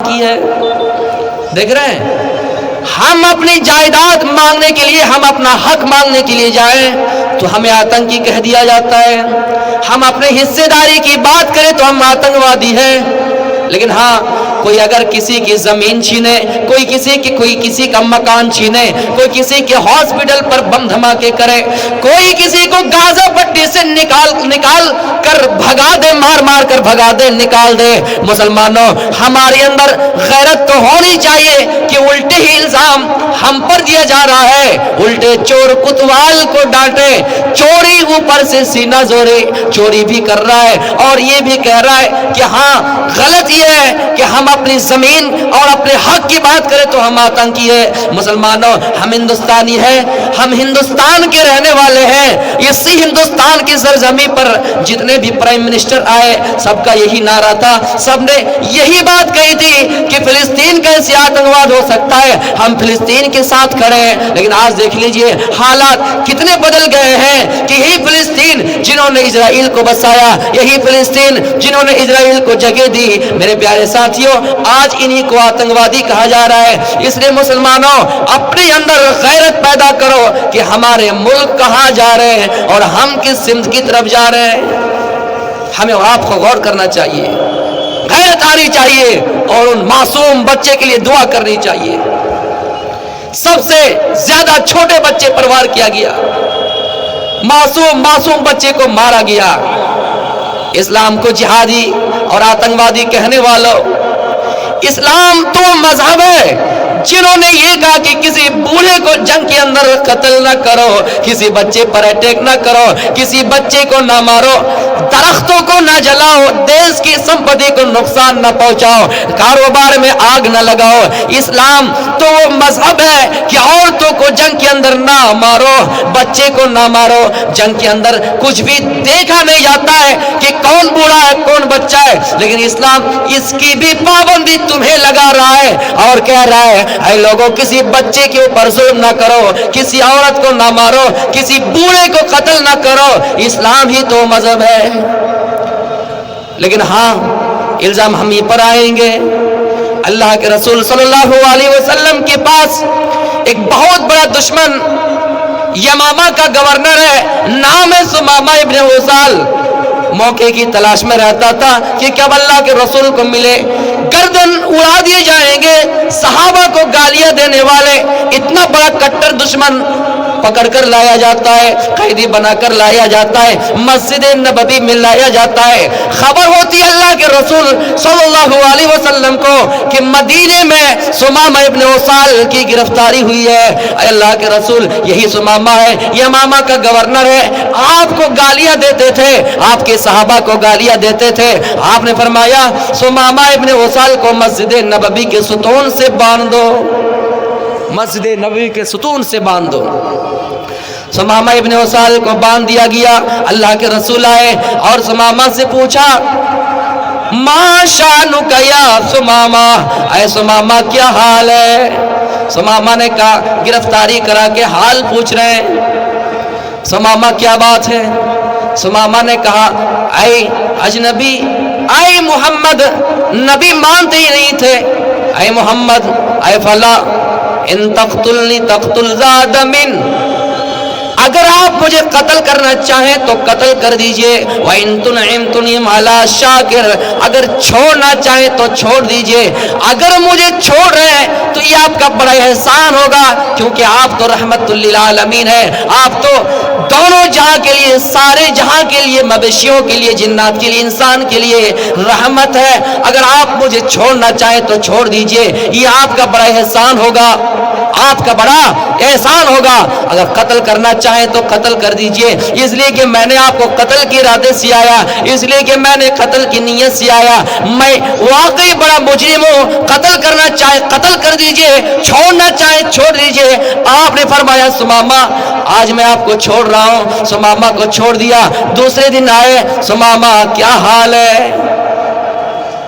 की है। देख रहे हैं, हम अपनी जायदाद मांगने के लिए, हम अपना हक मांगने के लिए जाएं तो हमें आतंकी कह दिया जाता है। हम अपने हिस्सेदारी की बात करें तो हम आतंकवादी हैं। लेकिन हाँ, कोई अगर किसी की जमीन छीने, कोई किसी का मकान छीने, कोई किसी के हॉस्पिटल पर बम धमाके करे, कोई किसी को गाजा पट्टी से निकाल कर भगा दे, मार कर भगा दे, निकाल दे, मुसलमानों हमारे अंदर गैरत तो होनी चाहिए कि उल्टे ही इल्जाम हम पर दिया जा रहा है। उल्टे चोर कुतवाल को डांटे, चोरी ऊपर से सीना जोरे, चोरी भी कर रहा है और ये भी कह रहा है कि हाँ गलत ये है कि हम अपनी जमीन और अपने हक की बात करें तो हम आतंकी है। मुसलमानों हम हिंदुस्तानी हैं, हम हिंदुस्तान के रहने वाले हैं। इसी हिंदुस्तान की सरजमी पर जितने भी प्राइम मिनिस्टर आए सबका यही नारा था, सबने यही बात कही थी कि फिलिस्तीन कैसे आतंकवाद हो सकता है, हम फिलिस्तीन के साथ खड़े हैं। लेकिन आज देख लीजिए हालात कितने बदल गए हैं कि यही फिलिस्तीन जिन्होंने इजराइल को बसाया, यही फिलिस्तीन जिन्होंने इजराइल को जगह दी, मेरे प्यारे साथियों आज इन्हीं को आतंकवादी कहा जा रहा है। इसलिए मुसलमानों अपने अंदर गैरत पैदा करो कि हमारे मुल्क कहां जा रहे हैं और हम किस सिमत की तरफ जा रहे हैं। हमें आपको गौर करना चाहिए, गैरत आनी चाहिए और उन मासूम बच्चे के लिए दुआ करनी चाहिए। सबसे ज्यादा छोटे बच्चे पर वार किया गया, मासूम बच्चे को मारा गया। इस्लाम को जिहादी और आतंकवादी कहने वालों, इस्लाम तो मजहब है जिन्होंने ये कहा कि किसी बूढ़े को जंग के अंदर कत्ल ना करो, किसी बच्चे पर अटैक ना करो, किसी बच्चे को ना मारो, दरख्तों को ना जलाओ, देश की संपत्ति को नुकसान ना पहुंचाओ, कारोबार में आग ना लगाओ। इस्लाम तो वो मजहब है कि औरतों को जंग के अंदर ना मारो, बच्चे को ना मारो। जंग के अंदर कुछ भी देखा नहीं जाता है कि कौन बूढ़ा है कौन बच्चा है, लेकिन इस्लाम इसकी भी पाबंदी तुम्हें लगा रहा है और कह रहा है ऐ लोगों किसी बच्चे के ऊपर जुल्म ना करो, किसी औरत को ना मारो, किसी बूढ़े को कत्ल ना करो। इस्लाम ही तो मजहब है। लेकिन हाँ इल्जाम हम ही पर आएंगे। अल्लाह के रसूल सल्लल्लाहु अलैहि वसल्लम के पास एक बहुत बड़ा दुश्मन यमामा का गवर्नर है, नाम है सुमामा इब्न उसाल। मौके की तलाश में रहता था कि कब अल्लाह के रसूल को मिले, गर्दन उड़ा दिए जाएंगे। सहाबा को गालियां देने वाले इतना बड़ा कट्टर दुश्मन पकड़कर लाया जाता है, कैदी बनाकर लाया जाता है, मस्जिद नबवी में लाया जाता है। खबर होती है अल्लाह के रसूल सल्लल्लाहु अलैहि वसल्लम को कि मदीने में सुमामा इब्न उसाल की गिरफ्तारी हुई है। अल्लाह के रसूल यही सुमामा है, यमामा का गवर्नर है, आपको गालियां देते थे, आपके सहाबा को गालियां देते थे। आपने फरमाया सुमामा इब्न उसाल को मस्जिद नबवी के सुतून से बांध दो, मस्जिद नबवी के सुतून से बांध दो। सुमामा इब्न उसाल को बांध दिया गया। अल्लाह के रसूल आए और सुमामा से पूछा मा शानुक या सुमामा, ऐ सुमामा क्या हाल है। सुमामा ने कहा गिरफ्तारी करा के हाल पूछ रहे हैं। सुमामा क्या बात है। सुमामा ने कहा ऐ अजनबी, ऐ मोहम्मद, नबी मानते ही नहीं थे, ऐ मोहम्मद, ऐ फला, इन तख्तुलनी तख्तुल ज़ाद मिन, अगर आप मुझे कत्ल करना चाहें तो कत्ल कर दीजिए। व इन तुनइम अला शाकिर, अगर छोड़ना चाहें तो छोड़ दीजिए। अगर मुझे छोड़ रहे हैं तो ये आपका बड़ा एहसान होगा, क्योंकि आप तो रहमतुल लिल आलमीन है, आप तो दोनों जहां के लिए, सारे जहां के लिए, मवेशियों के लिए, जिन्नात के लिए, इंसान के लिए रहमत है। अगर आप मुझे छोड़ना चाहें तो छोड़ दीजिए, ये आपका बड़ा एहसान होगा, आपका बड़ा एहसान होगा। अगर कत्ल करना चाहें तो कत्ल कर दीजिए, इसलिए कि मैंने आपको कत्ल के इरादे से आया, इसलिए कि मैंने कत्ल की नीयत से आया, मैं वाकई बड़ा मुजरिम हूं। कत्ल करना चाहे कत्ल कर दीजिए, छोड़ना चाहे छोड़ दीजिए। आपने फरमाया सुमामा आज मैं आपको छोड़ रहा हूं। सुमामा को छोड़ दिया। दूसरे दिन आए, सुमामा क्या हाल है।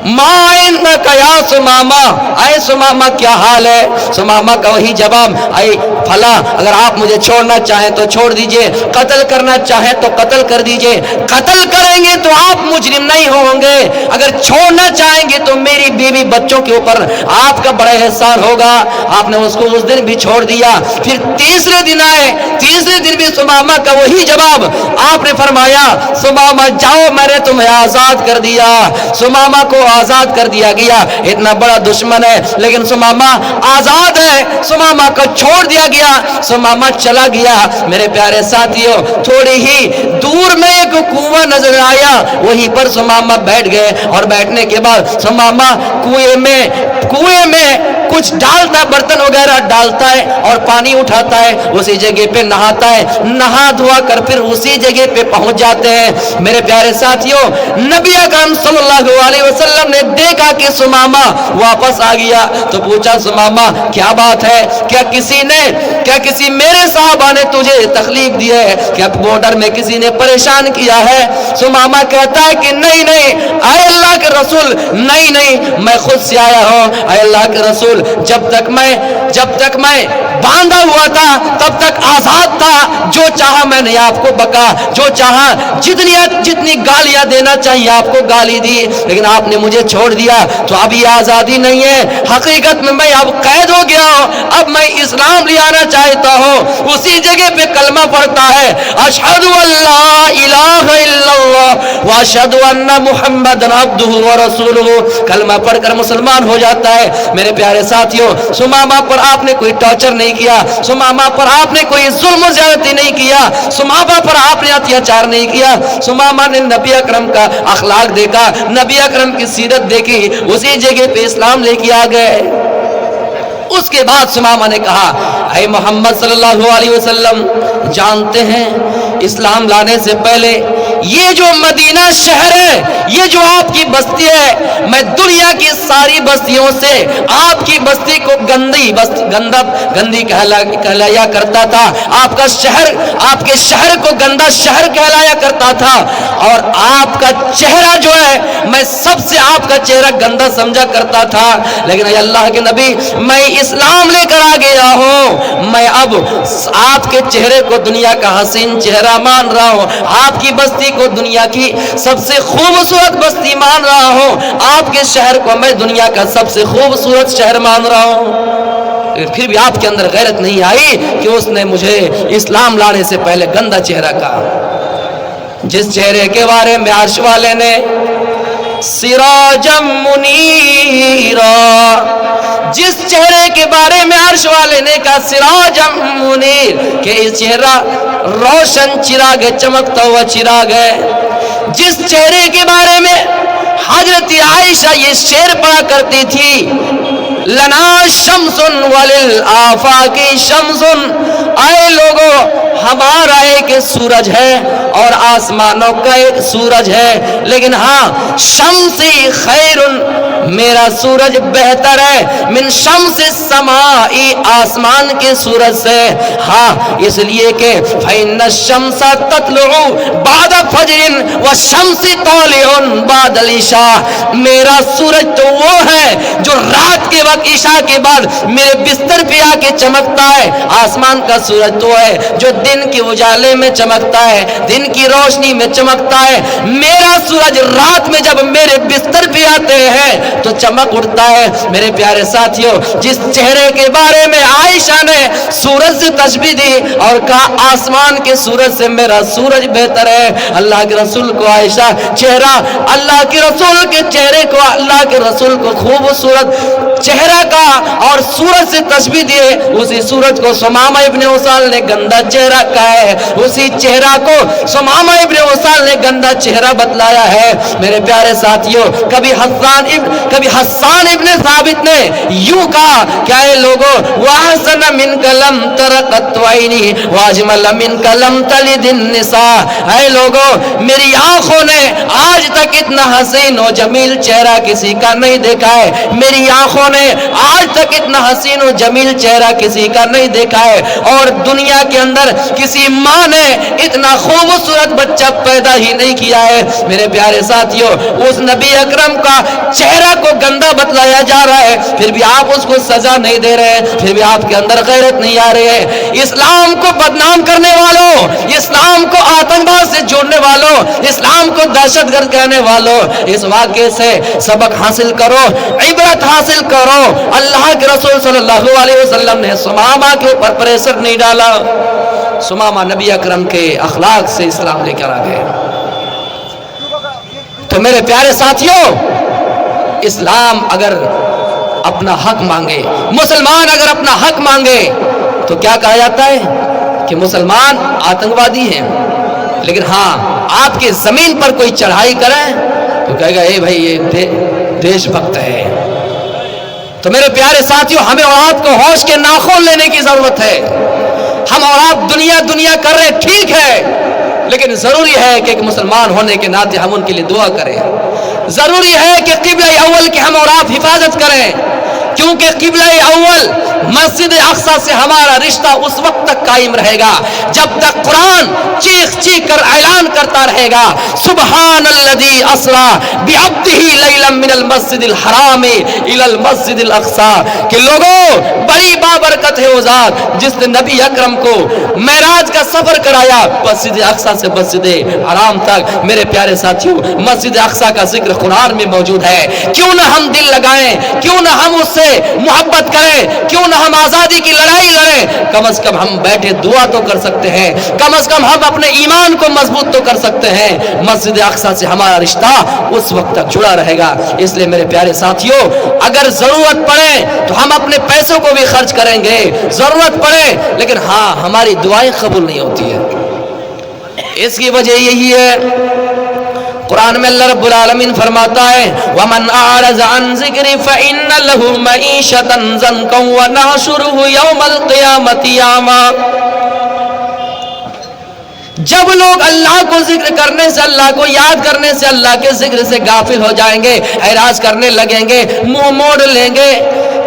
माइन कया सुमामा, आए सुमामा क्या हाल है? सुमामा का वही जवाब, आए फला, अगर आप मुझे छोड़ना चाहें तो छोड़ दीजिए, कत्ल करना चाहें तो कत्ल कर दीजिए। कत्ल करेंगे तो आप मुजरिम नहीं होंगे, अगर छोड़ना चाहेंगे तो मेरी बीवी बच्चों के ऊपर आपका बड़ा एहसान होगा। आपने उसको उस दिन भी छोड़ दिया। फिर तीसरे दिन आए, तीसरे दिन भी सुमामा का वही जवाब। आपने फरमाया सुमामा जाओ, मैंने तुम्हें आजाद कर दिया। सुमामा को आजाद कर दिया गया। इतना बड़ा दुश्मन है लेकिन सुमामा आजाद है, सुमामा को छोड़ दिया गया, सुमामा चला गया। मेरे प्यारे साथियों, थोड़ी ही दूर में एक कुआं नजर आया, वहीं पर सुमामा बैठ गए और बैठने के बाद सुमामा कुएं में कुछ डालता है, बर्तन वगैरह डालता है और पानी उठाता है, उसी जगह पे नहाता है, नहा धोआ कर फिर उसी जगह पे पहुंच जाते हैं। मेरे प्यारे साथियों, नबी अकरम सल्लल्लाहु अलैहि वसल्लम ने देखा कि सुमामा वापस आ गया तो पूछा सुमामा क्या बात है? क्या किसी मेरे साहबा ने तुझे तकलीफ दी है? क्या बॉर्डर में किसी ने परेशान किया है? सुमामा कहता है कि नहीं नहीं आए अल्लाह के रसूल, नहीं मैं खुद से आया हूं। आए अल्लाह के रसूल, जब तक मैं बांधा हुआ था तब तक आजाद था, जो चाहा मैंने आपको बका, जो चाहा जितनी गालियां देना चाहिए आपको गाली दी, लेकिन आपने मुझे छोड़ दिया तो अब ये आजादी नहीं है, हकीकत में मैं अब कैद हो गया हूं। अब मैं इस्लाम ले आना चाहता हूं। उसी जगह पे कलमा पढ़ता है, अशहदु अल्ला इलाहा इल्लल्लाह व अशहदु अन्ना मुहम्मदन अब्दुहु व रसूलुहु, कलमा पढ़कर मुसलमान हो जाता है। मेरे प्यारे साथियों, सुमामा पर आपने कोई टॉर्चर नहीं किया, सुमामा पर आपने कोई जुल्म ज्यादती नहीं किया, सुमामा पर आपने अत्याचार नहीं किया। सुमामा ने नबी अकरम का अखलाक देखा, नबी अकरम की सीरत देखी, उसी जगह पे इस्लाम लेके आ गए। उसके बाद सुमामा ने कहा, ऐ मोहम्मद सल्लल्लाहु अलैहि वसल्लम, जानते हैं इस्लाम लाने से पहले ये जो मदीना शहर है, ये जो आपकी बस्ती है, मैं दुनिया की सारी बस्तियों से आपकी बस्ती को गंदी कहलाया करता था। आपके शहर को गंदा शहर कहलाया करता था, और आपका चेहरा जो है मैं सबसे आपका चेहरा गंदा समझा करता था। लेकिन अल्लाह के नबी, मैं इस्लाम लेकर आ गया हूं, मैं अब आपके चेहरे को दुनिया का हसीन चेहरा मान रहा हूं, आपकी बस्ती को दुनिया की सबसे खूबसूरत बस्ती मान रहा हूं, आपके शहर को मैं दुनिया का सबसे खूबसूरत शहर मान रहा हूं। फिर भी आपके अंदर गैरत नहीं आई कि उसने मुझे इस्लाम लाने से पहले गंदा चेहरा कहा। जिस चेहरे के बारे में अर्श वाले ने सिराजम मुनीरा, जिस चेहरे के बारे में अर्श वाले ने कहा सिराजम मुनीर, कि इस चेहरा रोशन चिराग है, चमकता हुआ चिराग है। जिस चेहरे के बारे में हजरत आयशा ये शेर पढ़ा करती थी, लना शम्सुन वलिल आफाकी शम्सुन, आए लोगों हमारा एक सूरज है और आसमानों का एक सूरज है, लेकिन हाँ शम्सी खैरुन, मेरा सूरज बेहतर है मिन शम्सी समाई, आसमान के सूरज से। हाँ, इसलिए कि फइन्न शम्सा ततलुउ बाद फजरिन व शम्सी तालिउन बाद इशा, मेरा सूरज तो वो है जो रात के वक्त ईशा के बाद मेरे बिस्तर पे आके चमकता है। आसमान का सूरज तो है जो दिन के उजाले में चमकता है, दिन की रोशनी में चमकता है। मेरा सूरज रात में जब मेरे बिस्तर पे आते हैं तो चमक उठता है। मेरे प्यारे साथियों, जिस चेहरे के बारे में आयशा ने सूरज से तशबीह दी और कहा आसमान के सूरज से मेरा सूरज बेहतर है, अल्लाह के रसूल को आयशा चेहरा, अल्लाह के रसूल के चेहरे को, अल्लाह के रसूल को खूबसूरत चेहरा का और सूरज से तशबीह दिए। उसी सूरज को सुमामा इब्ने उसाल ने गंदा चेहरा कहा है, उसी चेहरा को सुमामा इब्ने उसाल ने गंदा चेहरा बतलाया है। मेरे प्यारे साथियों, कभी हस्सान इब्ने साबित ने यूं कहा, क्या है लोगों, वाहसन मिन कलम तरकत्वाइनी वाजमल मिन कलम तलिदिन निसा, है लोगों मेरी आंखों ने आज तक इतना हसीन और जमील चेहरा किसी का नहीं देखा है। मेरी आंखों ने نے آج تک اتنا حسین و جمیل چہرہ کسی کا نہیں دیکھا ہے، اور دنیا کے اندر کسی ماں نے اتنا خوبصورت بچہ پیدا ہی نہیں کیا ہے۔ میرے پیارے ساتھیوں، اس نبی اکرم کا چہرہ کو گندا بتلایا جا رہا ہے، پھر بھی آپ اس کو سزا نہیں دے رہے ہیں، پھر بھی آپ کے اندر غیرت نہیں آ رہی ہے۔ اسلام کو بدنام کرنے والوں، اسلام کو آتنکواد سے جوڑنے والوں، اسلام کو دہشت گرد کہنے والوں، اس واقعے سے سبق حاصل کرو، عبرت حاصل کرو۔ اللہ کے رسول صلی اللہ علیہ وسلم نے ثمامہ کے اوپر پریشر نہیں ڈالا، ثمامہ نبی اکرم کے اخلاق سے اسلام لے کر آ گئے۔ تو میرے پیارے ساتھیوں، اسلام اگر اپنا حق مانگے، مسلمان اگر اپنا حق مانگے تو کیا کہا جاتا ہے کہ مسلمان آتنکوادی ہیں، لیکن ہاں آپ کے زمین پر کوئی چڑھائی کرے تو کہے گا اے بھائی یہ دیش بھکت ہے۔ تو میرے پیارے ساتھیوں، ہمیں اور آپ کو ہوش کے ناخن لینے کی ضرورت ہے۔ ہم اور آپ دنیا کر رہے ٹھیک ہے، لیکن ضروری ہے کہ ایک مسلمان ہونے کے ناطے ہم ان کے لیے دعا کریں۔ ضروری ہے کہ قبلہ اول کی ہم اور آپ حفاظت کریں، کیونکہ قبلہ اول مسجد اقصی سے ہمارا رشتہ اس وقت تک قائم رہے گا جب تک قرآن چیخ چیخ کر اعلان کرتا رہے گا سبحان الذی اسری بعبدہ لیلا من المسجد الحرام الی المسجد الاقصی، کہ لوگوں بڑی بابرکت ہے وہ ذات جس نے نبی اکرم کو معراج کا سفر کرایا مسجد اقصی سے مسجد حرام تک۔ میرے پیارے ساتھیوں، مسجد اقصی کا ذکر قرآن میں موجود ہے، کیوں نہ ہم دل لگائیں، کیوں نہ ہم اس سے محبت کریں، کیوں نہ ہم آزادی کی لڑائی لڑیں، کم از کم ہم بیٹھے دعا تو کر سکتے ہیں، کم از کم ہم اپنے ایمان کو مضبوط تو کر سکتے ہیں۔ مسجد اقصی سے ہمارا رشتہ اس وقت تک جڑا رہے گا۔ اس لیے میرے پیارے ساتھیوں، اگر ضرورت پڑے تو ہم اپنے پیسوں کو بھی خرچ کریں گے، ضرورت پڑے، لیکن ہاں ہماری دعائیں قبول نہیں ہوتی ہیں۔ اس کی وجہ یہی ہے، قرآن میں اللہ رب العالمین فرماتا ہے وَمَنْ أَعْرَضَ عَنْ ذِكْرِي فَإِنَّ لَهُ مَعِيشَةً ضَنْكًا وَنَحْشُرُهُ يَوْمَ الْقِيَامَةِ أَعْمَىٰ۔ جب لوگ اللہ کو ذکر کرنے سے، اللہ کو یاد کرنے سے، اللہ کے ذکر سے غافل ہو جائیں گے، اعراض کرنے لگیں گے، منہ موڑ لیں گے،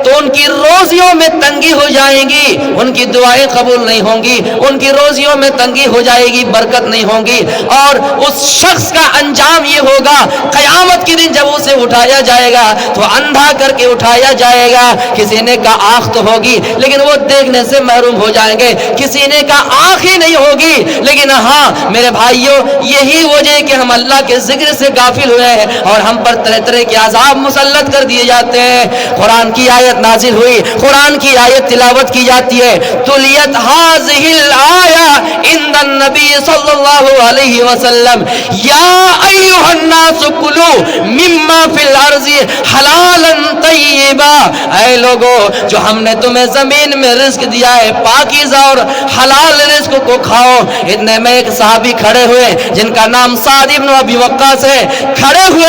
تو ان کی روزیوں میں تنگی ہو جائیں گی، ان کی دعائیں قبول نہیں ہوں گی، ان کی روزیوں میں تنگی ہو جائے گی، برکت نہیں ہوں گی، اور اس شخص کا انجام یہ ہوگا قیامت کے دن جب اسے اٹھایا جائے گا تو اندھا کر کے اٹھایا جائے گا۔ کسی نے کہا آنکھ تو ہوگی لیکن وہ دیکھنے سے محروم ہو جائیں گے، کسی نے کہا آنکھ ہی نہیں ہوگی، لیکن ہاں میرے بھائیوں، یہی وجہ ہے کہ ہم اللہ کے ذکر سے غافل ہوئے ہیں اور ہم پر طرح طرح کے عذاب مسلط کر دیے جاتے ہیں۔ قرآن کی آیت نازل ہوئی، قرآن کی آیت تلاوت کی جاتی ہے، تلیت هذه الآیہ عند النبی صلی اللہ علیہ وسلم یا ایھا الناس کلوا مما فی الارض حلالا طیبا، اے لوگو جو ہم نے تمہیں زمین میں رزق دیا ہے پاکیزہ اور حلال رزق کو کھاؤ۔ اتنے میں ایک صحابی کھڑے ہوئے جن کا نام سعد ابن ابی وقاص ہے، کھڑے ہو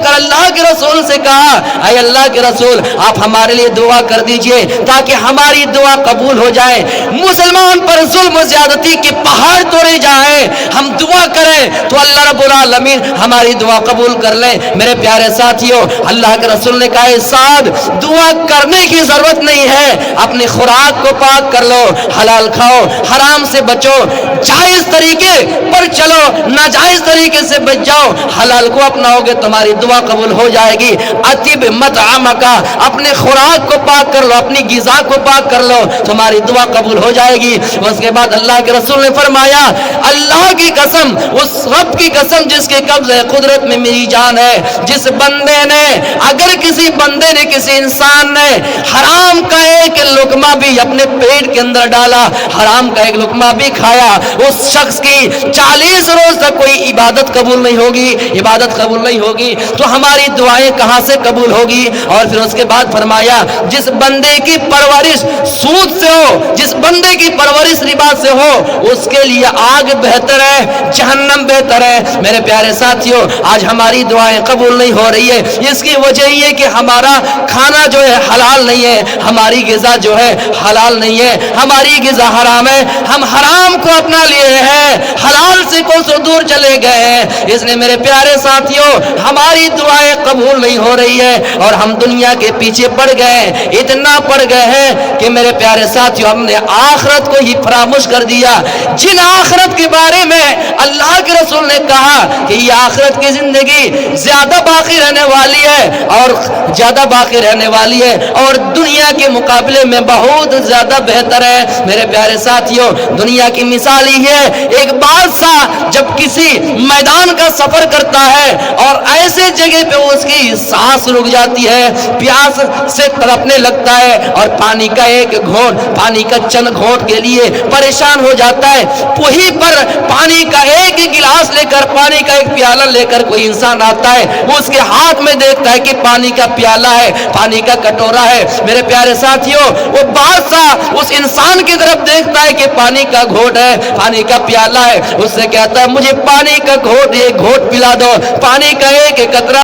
کر اللہ کے رسول سے کہا اے اللہ کے رسول آپ ہمارے لیے دعا کر دیجئے تاکہ ہماری دعا قبول ہو جائے، مسلمان پر ظلم و زیادتی کے پہاڑ توڑے جائیں، ہم دعا کریں تو اللہ رب العالمین ہماری دعا قبول کر لیں۔ میرے پیارے ساتھیوں، اللہ کے رسول نے کہا سعد دعا کرنے کی ضرورت نہیں ہے، اپنی خوراک کو پاک کر لو، حلال کھاؤ، حرام سے بچو، جائز طریقے پر چلو، ناجائز طریقے سے بچ جاؤ، حلال کو اپناؤ گے تمہاری دعا قبول ہو جائے گی۔ اطیب مطعمک، اپنے خوراک کو پاک کر لو، اپنی غذا کو پاک کر لو، تمہاری دعا قبول ہو جائے گی۔ اس کے بعد اللہ کے رسول نے فرمایا اللہ کی قسم، اس رب کی قسم جس کے قبضہ قدرت میں میری جان ہے، جس بندے نے، اگر کسی بندے نے، کسی انسان نے حرام کا ایک لقمہ بھی اپنے پیٹ کے اندر ڈالا، حرام کا ایک لقمہ بھی کھایا، اس شخص کی 40 روز تک کوئی عبادت قبول نہیں ہوگی، عبادت قبول نہیں ہوگی تو ہماری دعائیں کہاں سے قبول ہوگی؟ اور پھر اس کے بعد فرمایا جس بندے کی پرورش سود سے ہو، جس بندے کی پرورش ربا سے ہو، اس کے لیے آگ بہتر ہے، جہنم بہتر ہے۔ میرے پیارے ساتھیوں، آج ہماری دعائیں قبول نہیں ہو رہی ہے، اس کی وجہ یہ ہے کہ ہمارا کھانا جو ہے حلال نہیں ہے، ہماری غذا جو ہے حلال نہیں ہے، ہماری غذا حرام ہے، ہم حرام کو اپنا لیے ہیں، حلال سے کوسوں دور چلے گئے ہیں۔ اس لیے میرے پیارے ساتھیوں، ہماری دعائیں قبول نہیں ہو رہی ہے اور ہم دنیا کے پیچھے बढ़ गए हैं, इतना बढ़ गए हैं कि मेरे प्यारे साथियों हमने आखिरत को ही फरामोश कर दिया। जिन आखिरत के बारे में अल्लाह के रसूल ने कहा कि ये आखिरत की जिंदगी ज्यादा बाकी रहने वाली है और ज्यादा बाकी रहने वाली है और दुनिया के मुकाबले में बहुत ज्यादा बेहतर है। मेरे प्यारे साथियों, दुनिया की मिसाल ही है, एक बादशाह जब किसी मैदान का सफर करता है और ऐसे जगह पे उसकी सांस रुक जाती है, प्यास से तड़पने लगता है और पानी का एक घोंट, पानी का चंद घोंट के लिए परेशान हो जाता है। वहीं पर पानी का एक गिलास लेकर, पानी का एक प्याला लेकर कोई इंसान आता है, वो उसके हाथ में देखता है कि पानी का प्याला है, पानी का कटोरा है। मेरे प्यारे साथियों, वो बादशाह उस इंसान की तरफ देखता है कि पानी का घोंट है, पानी का प्याला है, उससे कहता है मुझे पानी का घोंट, एक घोंट पिला दो, पानी का एक कतरा